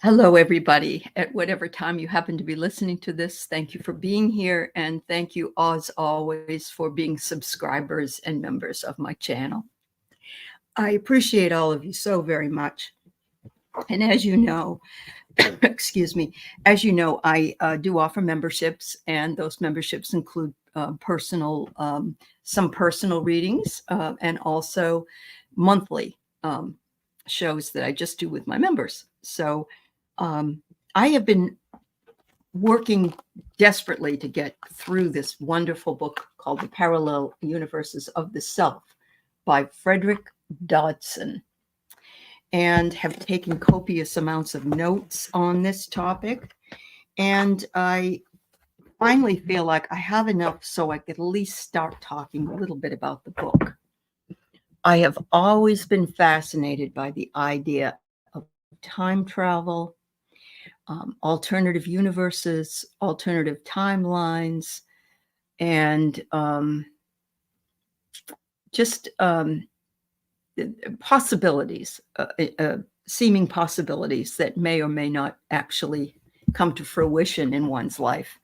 Hello, everybody. At whatever time you happen to be listening to this, thank you for being here. And thank you, as always, for being subscribers and members of my channel. I appreciate all of you so very much. And as you know, excuse me, as you know, I do offer memberships, and those memberships include some personal readings and also monthly shows that I just do with my members. So I have been working desperately to get through this wonderful book called The Parallel Universes of the Self by Frederick Dodson, and have taken copious amounts of notes on this topic. And I finally feel like I have enough so I could at least start talking a little bit about the book. I have always been fascinated by the idea of time travel, alternative universes, alternative timelines, and just possibilities, seeming possibilities that may or may not actually come to fruition in one's life.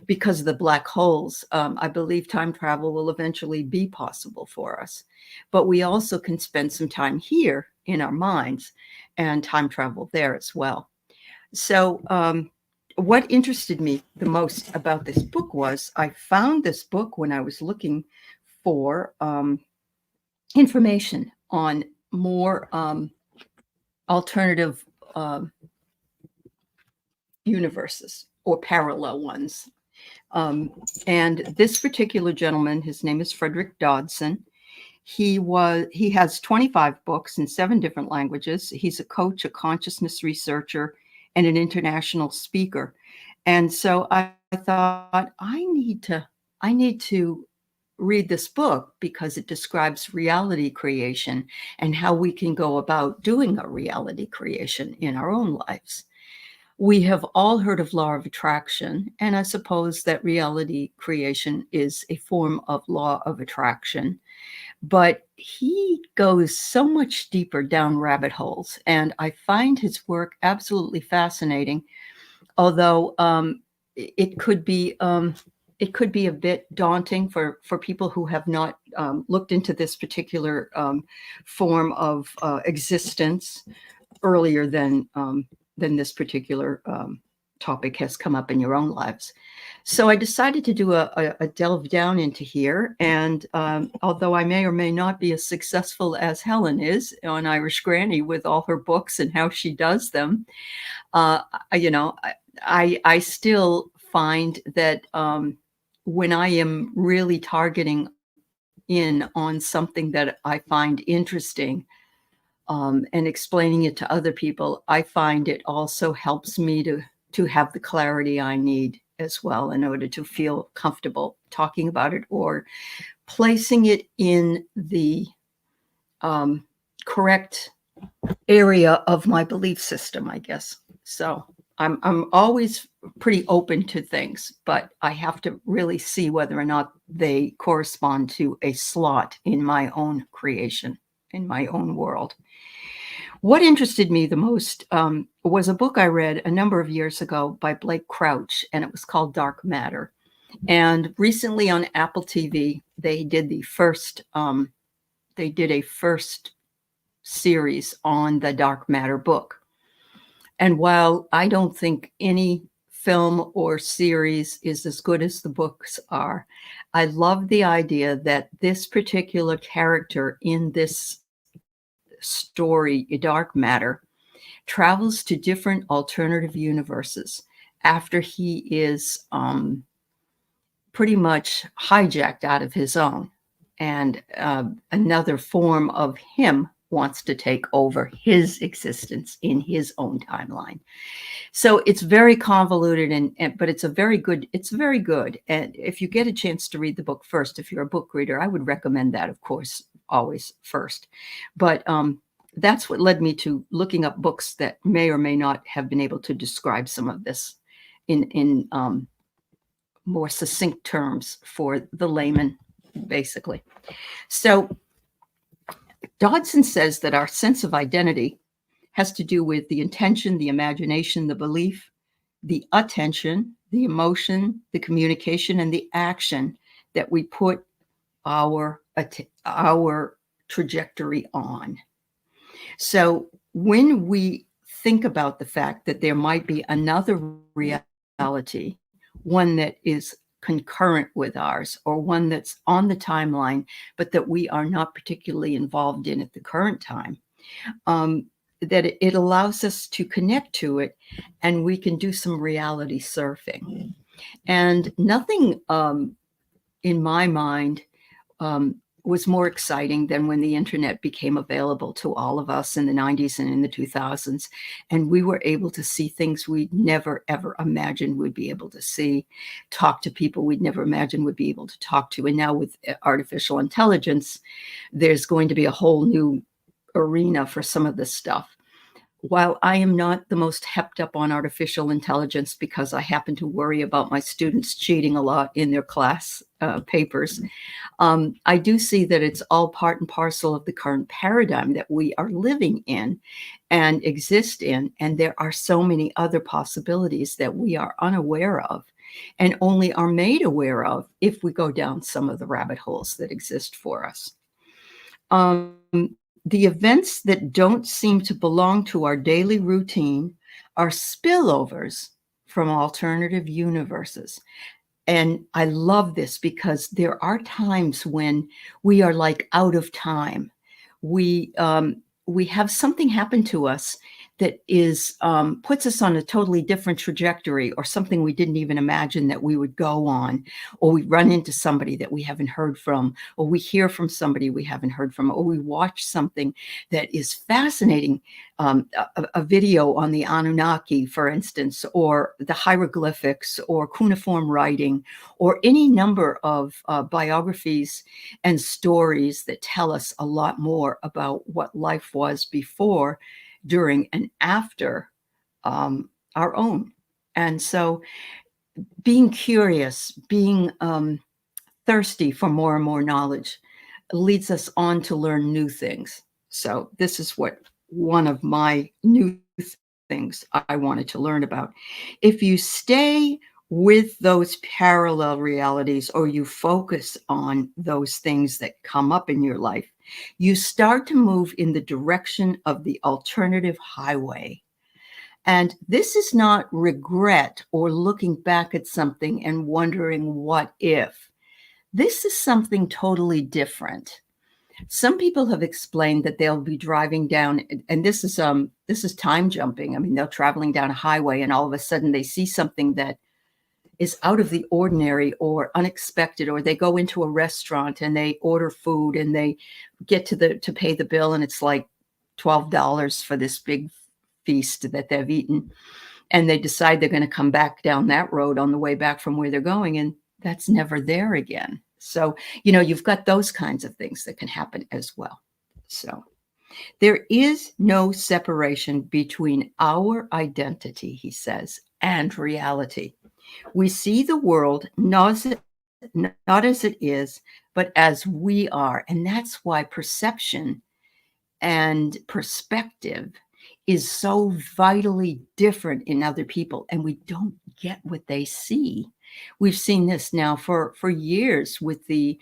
Because of the black holes, I believe time travel will eventually be possible for us. But we also can spend some time here in our minds and time travel there as well. So what interested me the most about this book was I found this book when I was looking for information on more alternative universes or parallel ones. And this particular gentleman, his name is Frederick Dodson. He has 25 books in 7 different languages. He's a coach, a consciousness researcher, and an international speaker. And so I thought I need to read this book because it describes reality creation and how we can go about doing a reality creation in our own lives. We have all heard of law of attraction, and I suppose that reality creation is a form of law of attraction. But he goes so much deeper down rabbit holes, and I find his work absolutely fascinating. Although it could be a bit daunting for people who have not looked into this particular form of existence earlier than this particular topic has come up in your own lives. So I decided to do a delve down into here. And although I may or may not be as successful as Helen is on Irish Granny with all her books and how she does them, I still find that when I am really targeting in on something that I find interesting and explaining it to other people, I find it also helps me to have the clarity I need as well in order to feel comfortable talking about it or placing it in the correct area of my belief system, I guess. So I'm always pretty open to things, but I have to really see whether or not they correspond to a slot in my own creation, in my own world. What interested me the most was a book I read a number of years ago by Blake Crouch, and it was called Dark Matter. And recently on Apple TV, they did a first series on the Dark Matter book. And while I don't think any film or series is as good as the books are, I love the idea that this particular character in this story, Dark Matter, travels to different alternative universes after he is pretty much hijacked out of his own, and another form of him wants to take over his existence in his own timeline. So it's very convoluted, but it's very good. And if you get a chance to read the book first, if you're a book reader, I would recommend that, of course, always first. But that's what led me to looking up books that may or may not have been able to describe some of this in more succinct terms for the layman, basically. So Dodson says that our sense of identity has to do with the intention, the imagination, the belief, the attention, the emotion, the communication, and the action that we put our trajectory on. So when we think about the fact that there might be another reality, one that is concurrent with ours, or one that's on the timeline, but that we are not particularly involved in at the current time, that it allows us to connect to it, and we can do some reality surfing. And nothing in my mind was more exciting than when the internet became available to all of us in the 90s and in the 2000s. And we were able to see things we'd never, ever imagined we'd be able to see, talk to people we'd never imagined would be able to talk to. And now with artificial intelligence, there's going to be a whole new arena for some of this stuff. While I am not the most hepped up on artificial intelligence, because I happen to worry about my students cheating a lot in their class papers, I do see that it's all part and parcel of the current paradigm that we are living in and exist in. And there are so many other possibilities that we are unaware of and only are made aware of if we go down some of the rabbit holes that exist for us. The events that don't seem to belong to our daily routine are spillovers from alternative universes. And I love this because there are times when we are like out of time. We have something happen to us that is puts us on a totally different trajectory, or something we didn't even imagine that we would go on, or we run into somebody that we haven't heard from, or we hear from somebody we haven't heard from, or we watch something that is fascinating, a video on the Anunnaki, for instance, or the hieroglyphics, or cuneiform writing, or any number of biographies and stories that tell us a lot more about what life was before, during, and after our own. And so being curious, being thirsty for more and more knowledge leads us on to learn new things. So this is what one of my new things I wanted to learn about. If you stay with those parallel realities, or you focus on those things that come up in your life, you start to move in the direction of the alternative highway. And this is not regret or looking back at something and wondering what if. This is something totally different. Some people have explained that they'll be driving down, and this is time jumping. I mean, they're traveling down a highway, and all of a sudden they see something that is out of the ordinary or unexpected, or they go into a restaurant and they order food and they get to pay the bill, and it's like $12 for this big feast that they've eaten, and they decide they're going to come back down that road on the way back from where they're going, and that's never there again. So, you've got those kinds of things that can happen as well. So there is no separation between our identity, he says, and reality. We see the world not as it is, but as we are. And that's why perception and perspective is so vitally different in other people. And we don't get what they see. We've seen this now for years with the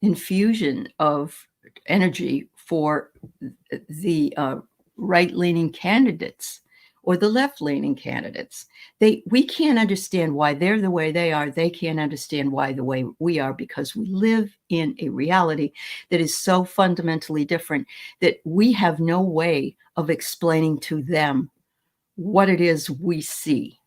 infusion of energy for the right-leaning candidates or the left-leaning candidates. We can't understand why they're the way they are. They can't understand why the way we are, because we live in a reality that is so fundamentally different that we have no way of explaining to them what it is we see,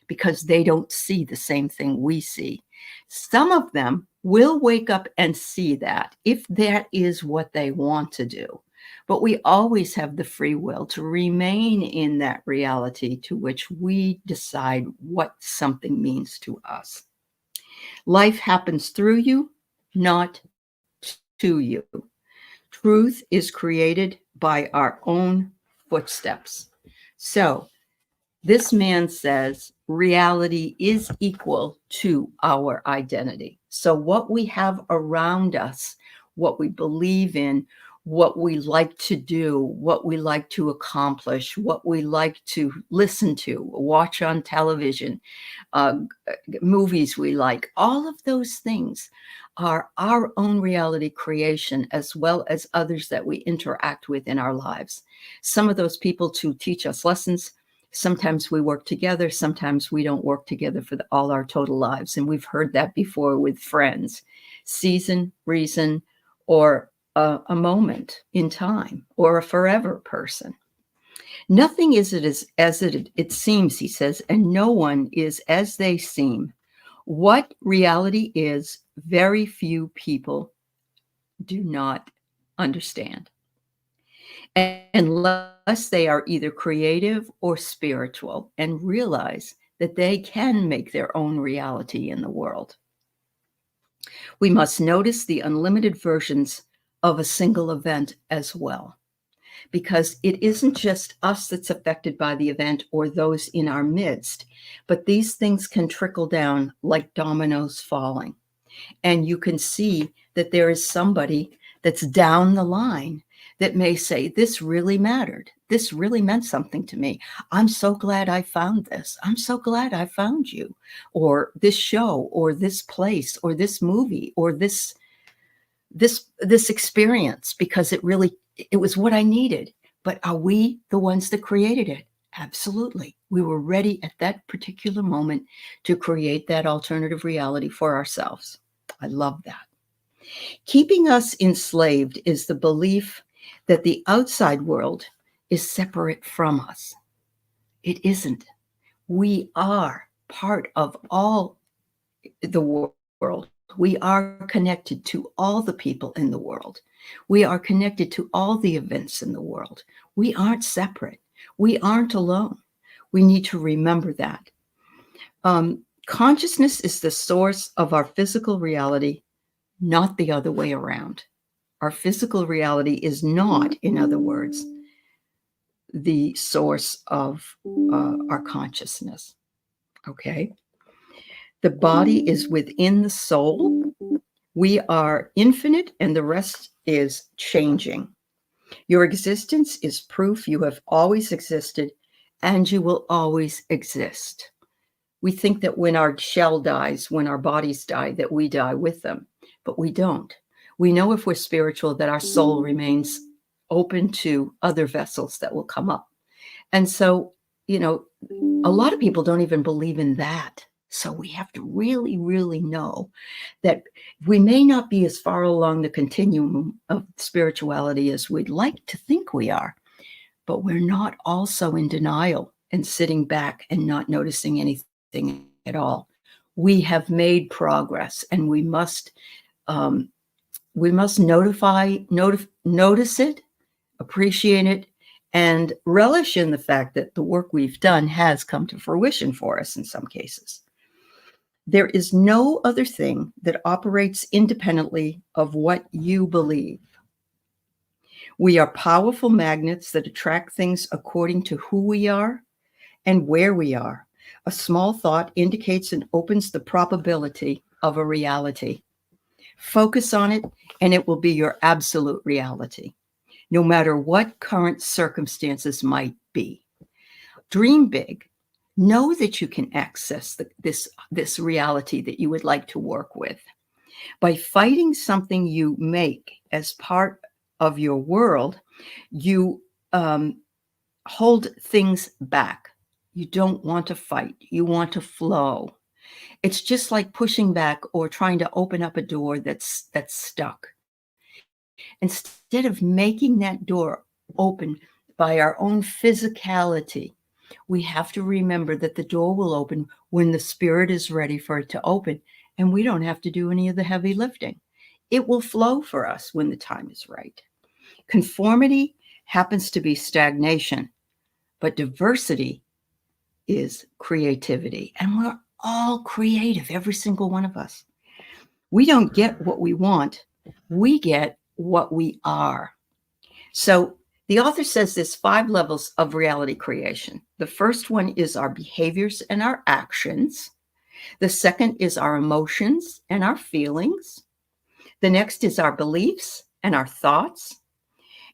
because they don't see the same thing we see. Some of them will wake up and see that, if that is what they want to do. But we always have the free will to remain in that reality to which we decide what something means to us. Life happens through you, not to you. Truth is created by our own footsteps. So this man says reality is equal to our identity. So what we have around us, what we believe in, what we like to do, what we like to accomplish, what we like to listen to, watch on television, uh, movies we like, all of those things are our own reality creation, as well as others that we interact with in our lives. Some of those people to teach us lessons. Sometimes we work together. Sometimes we don't work together for all our total lives. And we've heard that before with friends. Season, reason, or a moment in time, or a forever person. Nothing is as it seems, he says, and no one is as they seem. What reality is, very few people do not understand, unless they are either creative or spiritual and realize that they can make their own reality in the world. We must notice the unlimited versions of a single event as well, because it isn't just us that's affected by the event or those in our midst, but these things can trickle down like dominoes falling. And you can see that there is somebody that's down the line that may say, this really mattered. This really meant something to me. I'm so glad I found this. I'm so glad I found you. Or this show, or this place, or this movie, or this experience, because it was what I needed. But are we the ones that created it? Absolutely. We were ready at that particular moment to create that alternative reality for ourselves. I love that. Keeping us enslaved is the belief that the outside world is separate from us. It isn't. We are part of all the world. We are connected to all the people in the world. We are connected to all the events in the world. We aren't separate. We aren't alone. We need to remember that. Consciousness is the source of our physical reality, not the other way around. Our physical reality is not, in other words, the source of our consciousness. Okay? The body is within the soul. We are infinite, and the rest is changing. Your existence is proof you have always existed, and you will always exist. We think that when our shell dies, when our bodies die, that we die with them, but we don't. We know, if we're spiritual, that our soul remains open to other vessels that will come up. And so, a lot of people don't even believe in that. So we have to really, really know that we may not be as far along the continuum of spirituality as we'd like to think we are, but we're not also in denial and sitting back and not noticing anything at all. We have made progress, and we must notice it, appreciate it, and relish in the fact that the work we've done has come to fruition for us in some cases. There is no other thing that operates independently of what you believe. We are powerful magnets that attract things according to who we are and where we are. A small thought indicates and opens the probability of a reality. Focus on it, and it will be your absolute reality, no matter what current circumstances might be. Dream big. Know that you can access this reality that you would like to work with. By fighting something you make as part of your world, you hold things back. You don't want to fight. You want to flow. It's just like pushing back or trying to open up a door that's stuck. Instead of making that door open by our own physicality, we have to remember that the door will open when the spirit is ready for it to open, and we don't have to do any of the heavy lifting. It will flow for us when the time is right. Conformity happens to be stagnation, but diversity is creativity, and we're all creative, every single one of us. We don't get what we want. We get what we are. So the author says there's 5 levels of reality creation. The first one is our behaviors and our actions. The second is our emotions and our feelings. The next is our beliefs and our thoughts.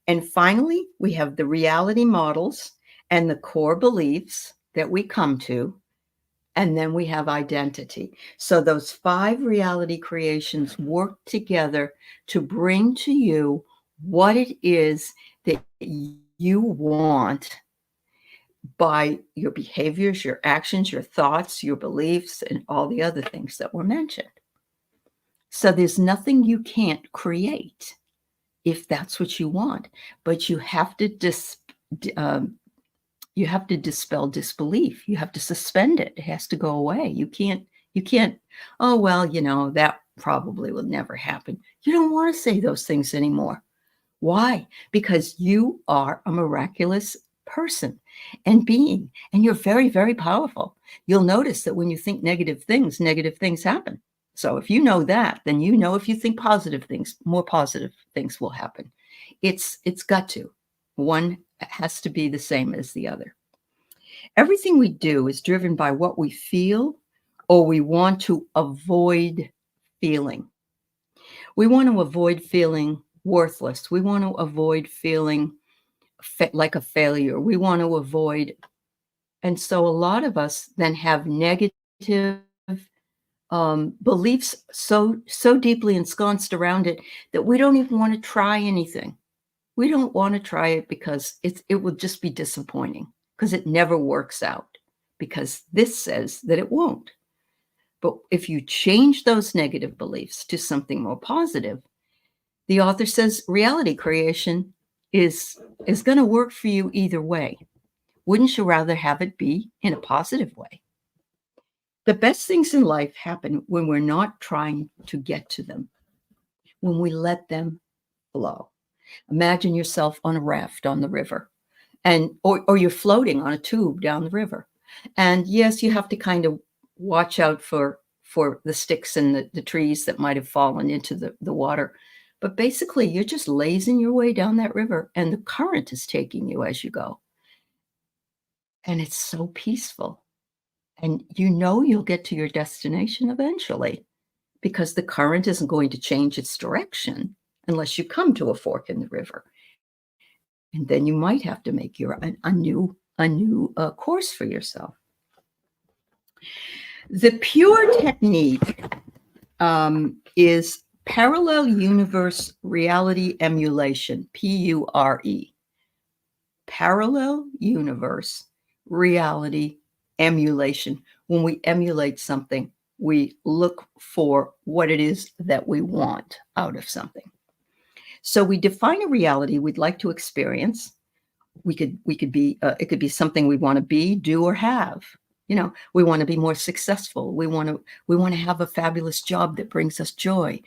And finally, we have the reality models and the core beliefs that we come to. And then we have identity. So those 5 reality creations work together to bring to you what it is that you want by your behaviors, your actions, your thoughts, your beliefs, and all the other things that were mentioned. So there's nothing you can't create if that's what you want, but you have to you have to dispel disbelief. You have to suspend it. It has to go away. You can't, oh, well, that probably will never happen. You don't want to say those things anymore. Why? Because you are a miraculous person and being, and you're very, very powerful. You'll notice that when you think negative things happen. So if you know that, then you know if you think positive things, more positive things will happen. It's got to. One has to be the same as the other. Everything we do is driven by what we feel or we want to avoid feeling. We want to avoid feeling worthless. We want to avoid feeling like a failure. We want to avoid. And so a lot of us then have negative beliefs so deeply ensconced around it that we don't even want to try anything. We don't want to try it because it will just be disappointing because it never works out because this says that it won't. But if you change those negative beliefs to something more positive, the author says reality creation is going to work for you either way. Wouldn't you rather have it be in a positive way? The best things in life happen when we're not trying to get to them, when we let them flow. Imagine yourself on a raft on the river, and or you're floating on a tube down the river. And yes, you have to kind of watch out for the sticks and the trees that might have fallen into the water. But basically, you're just lazing your way down that river, and the current is taking you as you go. And it's so peaceful. And you'll get to your destination eventually because the current isn't going to change its direction unless you come to a fork in the river. And then you might have to make a new course for yourself. The pure technique is parallel universe reality emulation, PURE. Parallel universe reality emulation. When we emulate something, we look for what it is that we want out of something. So we define a reality we'd like to experience. We could be it could be something we want to be, do, or have. We want to be more successful. We want to have a fabulous job that brings us joy,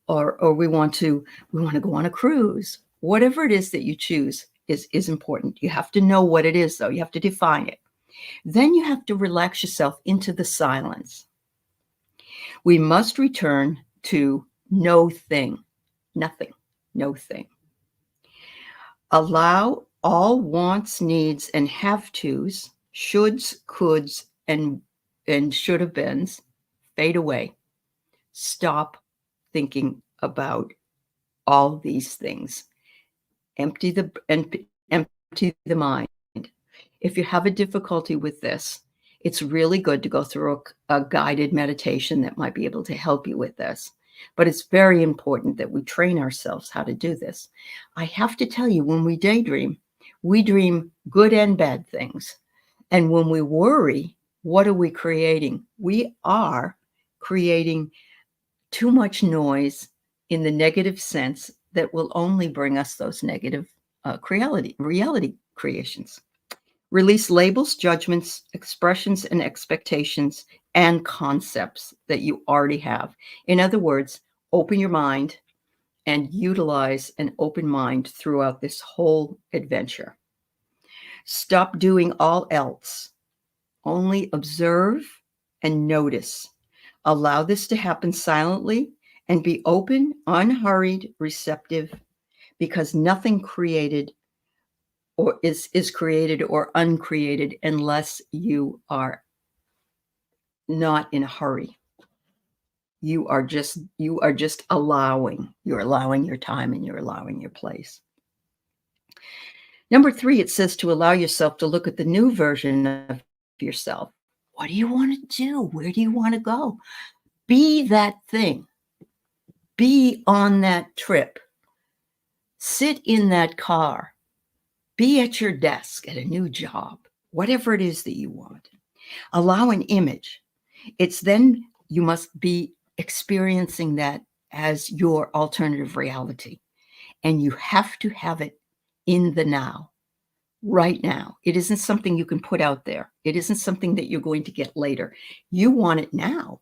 or we want to go on a cruise. Whatever it is that you choose is important. You have to know what it is, though. You have to define it. Then you have to relax yourself into the silence. We must return to no thing, nothing, no thing. Allow all wants, needs, and have-tos, shoulds, coulds, and should have beens fade away. Stop thinking about all these things. Empty the mind. If you have a difficulty with this, it's really good to go through a guided meditation that might be able to help you with this. But it's very important that we train ourselves how to do this. I have to tell you, when we daydream, we dream good and bad things. And when we worry, what are we creating? We are creating too much noise in the negative sense that will only bring us those negative reality creations. Release labels, judgments, expressions, and expectations and concepts that you already have. In other words, open your mind and utilize an open mind throughout this whole adventure. Stop doing all else. Only observe and notice. Allow this to happen silently and be open, unhurried, receptive, because nothing created or is created or uncreated unless you are not in a hurry. You are just allowing. You're allowing your time and you're allowing your place. Number 3, it says to allow yourself to look at the new version of yourself. What do you want to do? Where do you want to go? Be that thing. Be on that trip. Sit in that car. Be at your desk at a new job, whatever it is that you want. Allow an image. It's then you must be experiencing that as your alternative reality. And you have to have it in the now, right now. It isn't something you can put out there. It isn't something that you're going to get later. You want it now.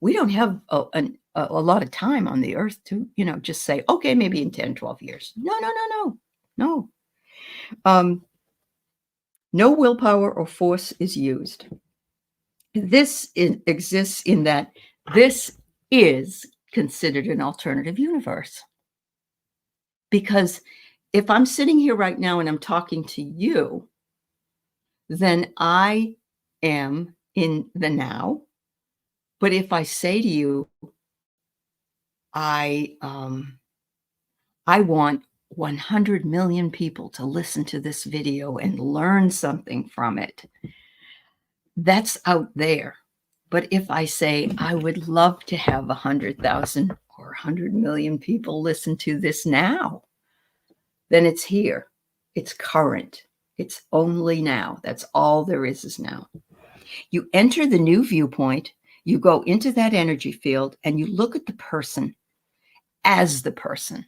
We don't have a lot of time on the earth to, just say, okay, maybe in 10, 12 years. No. No willpower or force is used. This exists in that this is considered an alternative universe. Because if I'm sitting here right now and I'm talking to you, then I am in the now. But if I say to you, I want 100 million people to listen to this video and learn something from it, that's out there. But if I say, I would love to have 100,000 or 100 million people listen to this now, then it's here. It's current. It's only now. That's all there is now. You enter the new viewpoint, you go into that energy field, and you look at the person as the person.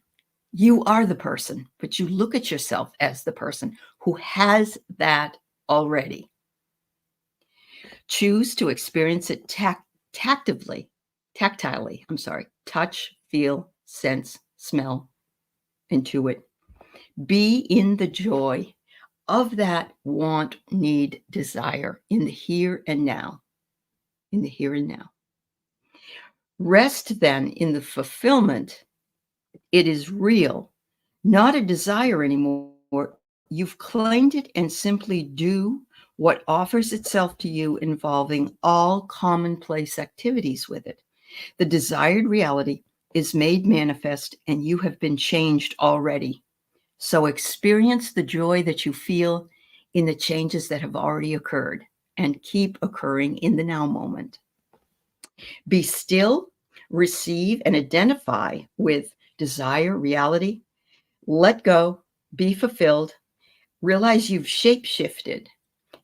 You are the person, but you look at yourself as the person who has that already. Choose to experience it tactilely, touch, feel, sense, smell, intuit. Be in the joy of that want, need, desire in the here and now. In the here and now. Rest then in the fulfillment. It is real, not a desire anymore. You've claimed it and simply do what offers itself to you, involving all commonplace activities with it. The desired reality is made manifest and you have been changed already. So experience the joy that you feel in the changes that have already occurred and keep occurring in the now moment. Be still, receive, and identify with desire, reality. Let go, be fulfilled. Realize you've shape-shifted.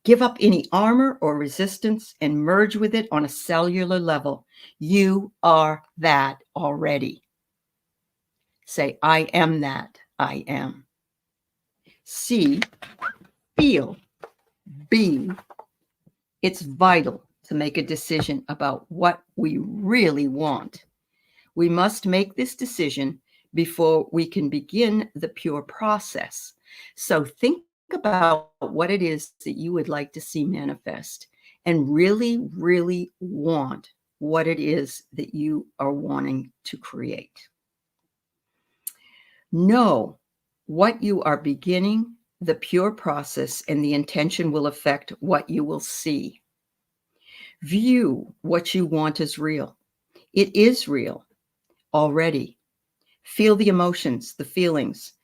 Give up any armor or resistance and merge with it on a cellular level. You are that already. Say, I am that. I am. See, feel, be. It's vital to make a decision about what we really want. We must make this decision before we can begin the pure process. So think about what it is that you would like to see manifest and really, really want what it is that you are wanting to create. Know what you are beginning, the pure process, and the intention will affect what you will see. View what you want as real. It is real already. Feel the emotions, the feelings.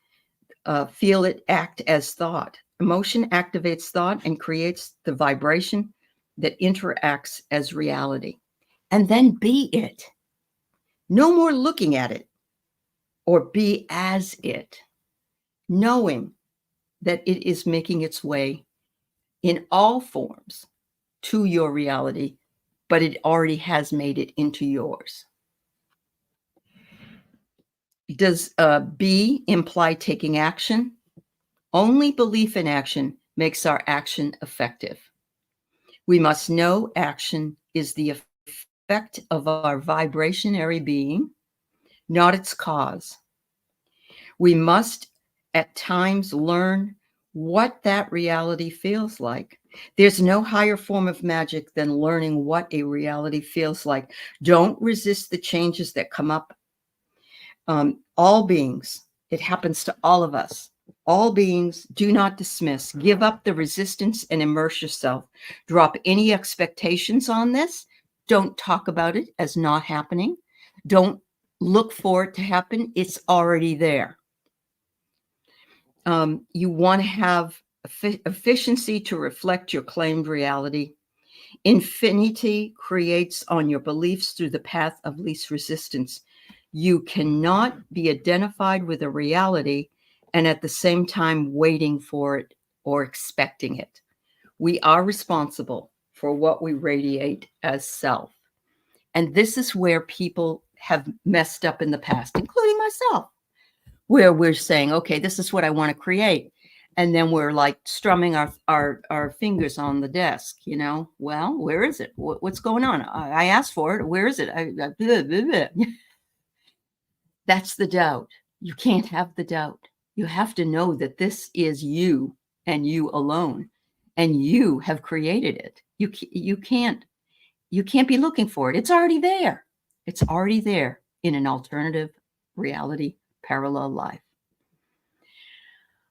Feel it act as thought. Emotion activates thought and creates the vibration that interacts as reality. And then be it. No more looking at it or be as it, knowing that it is making its way in all forms to your reality, but it already has made it into yours. Does be imply taking action? Only belief in action makes our action effective. We must know action is the effect of our vibrationary being, not its cause. We must at times learn what that reality feels like. There's no higher form of magic than learning what a reality feels like. Don't resist the changes that come up. All beings, it happens to all of us. All beings, do not dismiss. Give up the resistance and immerse yourself. Drop any expectations on this. Don't talk about it as not happening. Don't look for it to happen. It's already there. You want to have efficiency to reflect your claimed reality. Infinity creates on your beliefs through the path of least resistance. You cannot be identified with a reality and at the same time waiting for it or expecting it. We are responsible for what we radiate as self. And this is where people have messed up in the past, including myself, where we're saying, okay, this is what I want to create. And then we're like strumming our fingers on the desk, you know, well, where is it? What's going on? I asked for it. Where is it? Blah, blah, blah. That's the doubt. You can't have the doubt. You have to know that this is you and you alone, and you have created it. You can't be looking for it. It's already there. It's already there in an alternative reality, parallel life.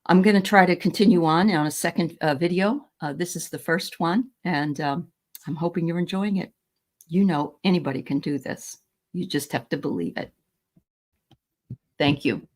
I'm going to try to continue on a second video. This is the first one, and I'm hoping you're enjoying it. You know, anybody can do this. You just have to believe it. Thank you.